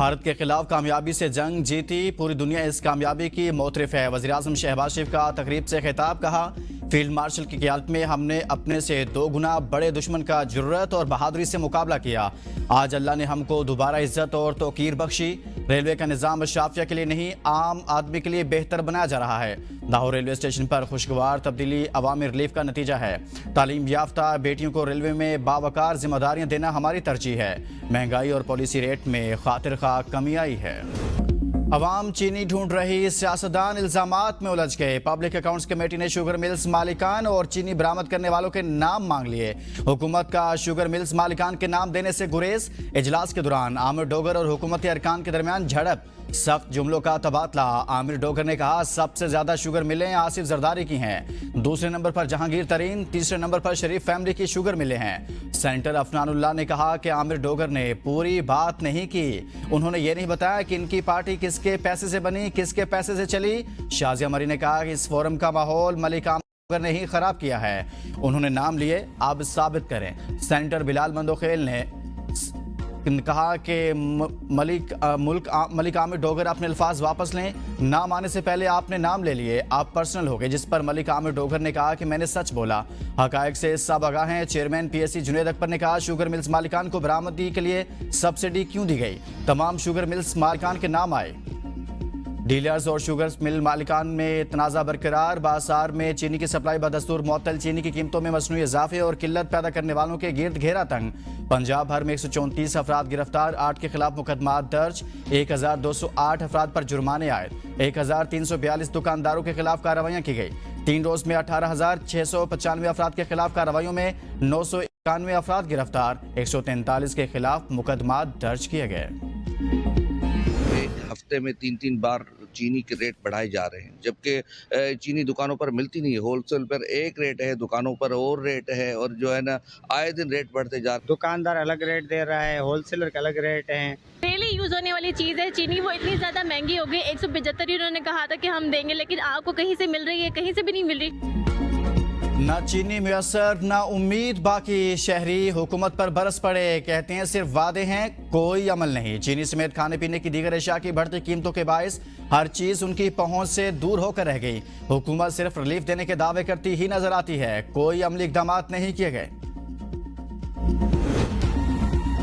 भारत के खिलाफ कामयाबी से जंग जीती, पूरी दुनिया इस कामयाबी की मोतरफ है। वज़ीर-ए-आज़म शहबाज शरीफ का तकरीब से खिताब, कहा फील्ड मार्शल की क़ियादत में हमने अपने से 2 गुना बड़े दुश्मन का जुर्रत और बहादुरी से मुकाबला किया। आज अल्लाह ने हमको दोबारा इज्जत और तौकीर बख्शी। रेलवे का निज़ाम शाफिया के लिए नहीं, आम आदमी के लिए बेहतर बनाया जा रहा है। लाहौर रेलवे स्टेशन पर खुशगवार तब्दीली अवामी रिलीफ का नतीजा है। तालीम याफ्ता बेटियों को रेलवे में बावकार जिम्मेदारियां देना हमारी तरजीह है। महंगाई और पॉलिसी रेट में खातिर खा कमी आई है। अवाम चीनी ढूंढ रही, सियासतदान इल्जामात में उलझ गए। पब्लिक अकाउंट्स कमेटी ने शुगर मिल्स मालिकान और चीनी बरामद करने वालों के नाम मांग लिए। हुकूमत का शुगर मिल्स मालिकान के नाम देने से गुरेज। इजलास के दौरान आमिर डोगर और हुकूमती अरकान के दरमियान झड़प, सख्त जुमलों का तबादला। आमिर डोगर ने कहा सबसे ज्यादा शुगर मिलें आसिफ जरदारी की हैं, दूसरे नंबर पर जहांगीर तरीन, तीसरे नंबर पर शरीफ फैमिली की शुगर मिलें हैं। सेनेटर अफनानुल्लाह ने कहा कि आमिर डोगर ने पूरी बात नहीं की। उन्होंने ये नहीं बताया कि इनकी पार्टी किसके पैसे से बनी, किसके पैसे से चली। शाजिया मरी ने कहा कि इस फोरम का माहौल मलिक आमिर ने ही खराब किया है। उन्होंने नाम लिए, अब साबित करें। सेनेटर बिलाल मंदोखेल ने कहा कि मलिक आमिर डोगर अपने अल्फाज वापस लें। नाम आने से पहले आपने नाम ले लिए, आप पर्सनल हो गए। जिस पर मलिक आमिर डोगर ने कहा कि मैंने सच बोला, हकायक से सब आगाह हैं। चेयरमैन पीएससी जुनेद अकबर ने कहा शुगर मिल्स मालिकान को बरामदी के लिए सब्सिडी क्यों दी गई, तमाम शुगर मिल्स मालिकान के नाम आए। डीलर्स और शुगर मिल मालिकान में तनाज़ा बरकरार। बाजार में चीनी की सप्लाई बदस्तूर मुअत्तल, चीनी की कीमतों में मसनूई इजाफे और किल्लत पैदा करने वालों के गिर्द घेरा तंग। पंजाब भर में 134 अफराद गिरफ्तार, 8 के खिलाफ मुकदमा दर्ज, 1208 अफराद पर जुर्माने आयद, 1342 दुकानदारों के खिलाफ कार्रवाइयाँ की गई। 3 रोज में 18,695 अफराद के खिलाफ कार्रवाइयों में 991 अफराद गिरफ्तार, 143 के खिलाफ मुकदमा दर्ज किए गए। हफ्ते में 3-3 बार चीनी के रेट बढ़ाए जा रहे हैं, जबकि चीनी दुकानों पर मिलती नहीं है। होलसेल पर एक रेट है, दुकानों पर और रेट है, और जो है ना आए दिन रेट बढ़ते जा रहे हैं। दुकानदार अलग रेट दे रहा है, होलसेलर के अलग रेट हैं। डेली यूज होने वाली चीज़ है चीनी, वो इतनी ज़्यादा महंगी हो गई। 175 उन्होंने कहा था कि हम देंगे, लेकिन आपको कहीं से मिल रही है, कहीं से भी नहीं मिल रही। न चीनी मुयसर, न उम्मीद। बाकी शहरी हुकूमत पर बरस पड़े, कहते हैं सिर्फ वादे हैं, कोई अमल नहीं। चीनी समेत खाने पीने की दीगर अशिया की बढ़ती कीमतों के बायस हर चीज उनकी पहुंच से दूर होकर रह गई। हुकूमत सिर्फ रिलीफ देने के दावे करती ही नजर आती है, कोई अमली इक़दाम नहीं किए गए।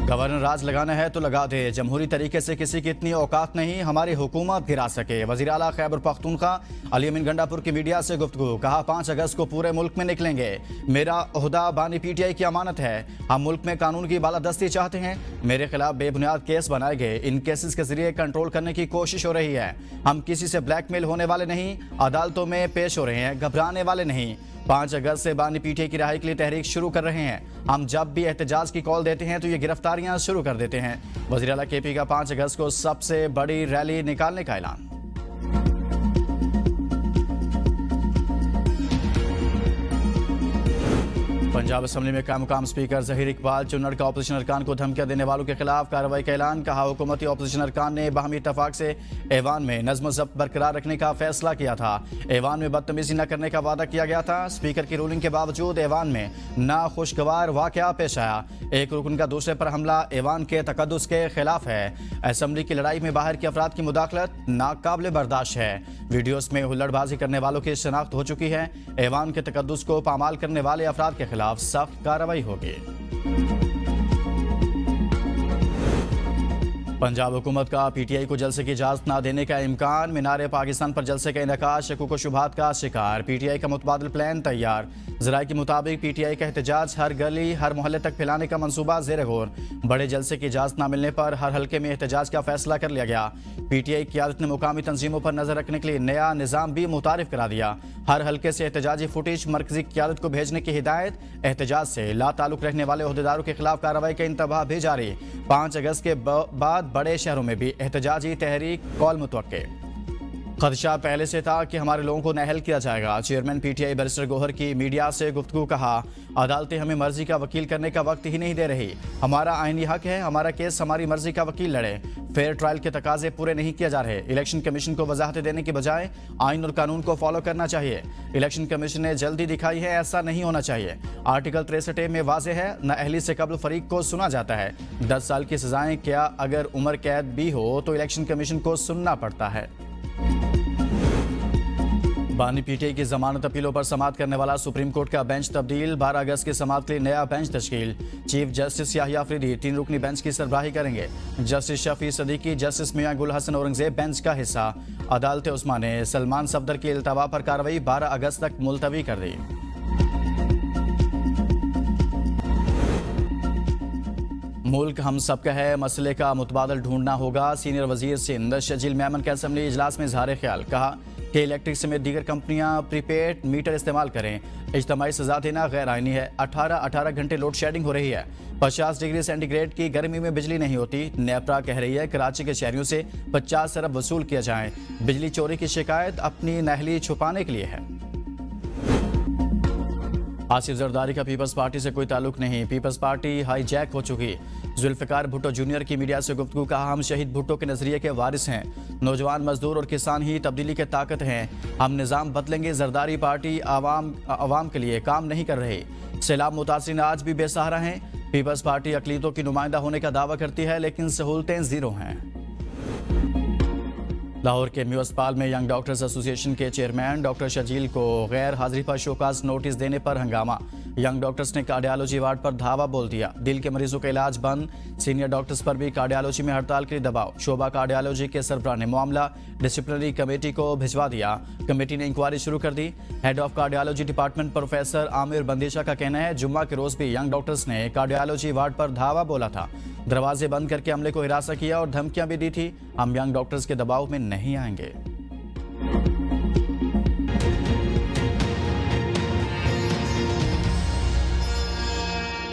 गवर्नर राज लगाना है तो लगा दे, जमहूरी तरीके से किसी की इतनी औकात नहीं हमारी हुकूमत गिरा सके। वज़ीर आला खैबर पख्तूनख्वा अली अमीन गंडापुर की मीडिया से गुफ्तगू, कहा 5 अगस्त को पूरे मुल्क में निकलेंगे। मेरा ओहदा बानी पीटीआई की अमानत है, हम मुल्क में कानून की बालादस्ती चाहते हैं। मेरे खिलाफ बेबुनियाद केस बनाए गए, इन केसेस के जरिए कंट्रोल करने की कोशिश हो रही है। हम किसी से ब्लैकमेल होने वाले नहीं, अदालतों में पेश हो रहे हैं, घबराने वाले नहीं। 5 अगस्त से बानी पीटीआई की रिहाई के लिए तहरीक शुरू कर रहे हैं। हम जब भी एहतजाज की कॉल देते हैं तो ये गिरफ्तारियां शुरू कर देते हैं। वज़ीर आला केपी का 5 अगस्त को सबसे बड़ी रैली निकालने का ऐलान। पंजाब असम्बली में कामकाम स्पीकर ज़हीर इकबाल चुन्नड़ का ऑपोजिशन अरकान को धमकियां देने वालों के खिलाफ कार्रवाई का ऐलान। कहा हुकूमती ऑपोजिशन अरकान ने बाहमी इत्तफाक से ऐवान में नज़्म ज़ब्त बरकरार रखने का फैसला किया था। ऐवान में बदतमीजी न करने का वादा किया गया था। स्पीकर की रूलिंग के बावजूद ऐवान में नाखुशगवार वाक़या पेश आया। एक रुकन का दूसरे पर हमला ऐवान के तकद्दुस के खिलाफ है। असम्बली की लड़ाई में बाहर के अफराद की मुदाखलत नाकाबिले बर्दाश्त है। वीडियोज़ में हुल्लड़बाजी करने वालों की शनाख्त हो चुकी है। ऐवान के तकद्दुस को पामाल करने वाले अफराद के खिलाफ सख्त कार्रवाई होगी। पंजाब हुकूमत का पीटीआई को जलसे की इजाजत न देने का इम्कान। मीनार पाकिस्तान पर जलसे का इनकाश शकूक व शुबहात का शिकार। पीटीआई का मुतबादिल प्लान तैयार। ज़राए के मुताबिक पीटीआई का एहतजाज हर गली हर मोहल्ले तक फैलाने का मंसूबा ज़ेर गौर। बड़े जलसे की इजाजत न मिलने पर हर हल्के में एहतजाज का फैसला कर लिया गया। पीटीआई की क़यादत ने मुकामी तंजीमों पर नजर रखने के लिए नया निज़ाम भी मुतारिफ करा दिया। हर हल्के से एहतजाजी फुटेज मरकजी क़यादत को भेजने की हिदायत। एहतजाज से लाताल्लुक रहने वाले ओहदेदारों के खिलाफ कार्रवाई का इंतबाह भी जारी। 5 अगस्त के बाद बड़े शहरों में भी एहतजाजी तहरीक कॉल मुतवक्के। खदशा पहले से था कि हमारे लोगों को नाअहल किया जाएगा। चेयरमैन पीटीआई बैरिस्टर गौहर की मीडिया से गुफ्तगू। कहा, अदालतें हमें मर्जी का वकील करने का वक्त ही नहीं दे रही। हमारा आईनी हक है, हमारा केस हमारी मर्जी का वकील लड़े। फेयर ट्रायल के तकाजे पूरे नहीं किए जा रहे। इलेक्शन कमीशन को वजाहतें देने की बजाय आइन और कानून को फॉलो करना चाहिए। इलेक्शन कमीशन ने जल्दी दिखाई है, ऐसा नहीं होना चाहिए। आर्टिकल 63 में वाजे है, नाअहली से कबल फरीक को सुना जाता है। 10 साल की सजाएं क्या अगर उम्र कैद भी हो तो इलेक्शन कमीशन को सुनना पड़ता है। बानी पीटीआई की जमानत अपीलों पर समाअत करने वाला सुप्रीम कोर्ट का बेंच तब्दील। 12 अगस्त की समाअत के लिए नया बेंच तश्कील। चीफ जस्टिस याहिया अफरीदी 3 रुकनी बेंच की सरबराही करेंगे। Justice Shafi Siddiqui, justice Mian Gul Hassan Aurangzeb bench का हिस्सा। अदालत उस्मा ने सलमान सफदर के इल्तवा पर कार्रवाई 12 अगस्त तक मुलतवी कर दी। मुल्क हम सबका है, मसले का मुतबादल ढूंढना होगा। सीनियर वजीर सिंध शजील मेमन के असम्बली इजलास में इजहार ख्याल। कहा कि इलेक्ट्रिक समेत दीगर कंपनियां प्रीपेड मीटर इस्तेमाल करें। इज्तमाई सजा देना गैर आइनी है। 18 घंटे लोड शेडिंग हो रही है। 50 डिग्री सेंटीग्रेड की गर्मी में बिजली नहीं होती। नेपरा कह रही है कराची के शहरियों से 50 अरब वसूल किया जाए। बिजली चोरी की शिकायत अपनी नाअहली छुपाने के लिए है। आसिफ जरदारी का पीपल्स पार्टी से कोई ताल्लुक नहीं। पीपल्स पार्टी हाईजैक हो चुकी। जुल्फिकार भुट्टो जूनियर की मीडिया से गुफ्तगू। कहा, हम शहीद भुट्टो के नजरिए के वारिस हैं। नौजवान, मजदूर और किसान ही तब्दीली के ताकत हैं। हम निज़ाम बदलेंगे। जरदारी पार्टी आवाम के लिए काम नहीं कर रही। सैलाब मुतासिरीन आज भी बेसहारा हैं। पीपल्स पार्टी अकलीतों की नुमाइंदा होने का दावा करती है, लेकिन सहूलतें जीरो हैं। लाहौर के म्यू अस्पताल में यंग डॉक्टर्स एसोसिएशन के चेयरमैन डॉक्टर शजील को गैर हाजिरी पर शोकाज नोटिस देने पर हंगामा। यंग डॉक्टर्स ने कार्डियोलॉजी वार्ड पर धावा बोल दिया। दिल के मरीजों का इलाज बंद। सीनियर डॉक्टर्स पर भी कार्डियोलॉजी में हड़ताल के लिए दबाव। शोबा कार्डियोलॉजी के सरबराह ने मामला डिसिप्लिनरी कमेटी को भिजवा दिया। कमेटी ने इंक्वायरी शुरू कर दी। Head of cardiology department professor Amir Bandisha का कहना है, जुम्मा के रोज भी यंग डॉक्टर्स ने कार्डियोलॉजी वार्ड पर धावा बोला था। दरवाजे बंद करके अमले को हिरासा किया और धमकियां भी दी थी। हम यंग डॉक्टर्स के दबाव में नहीं आएंगे।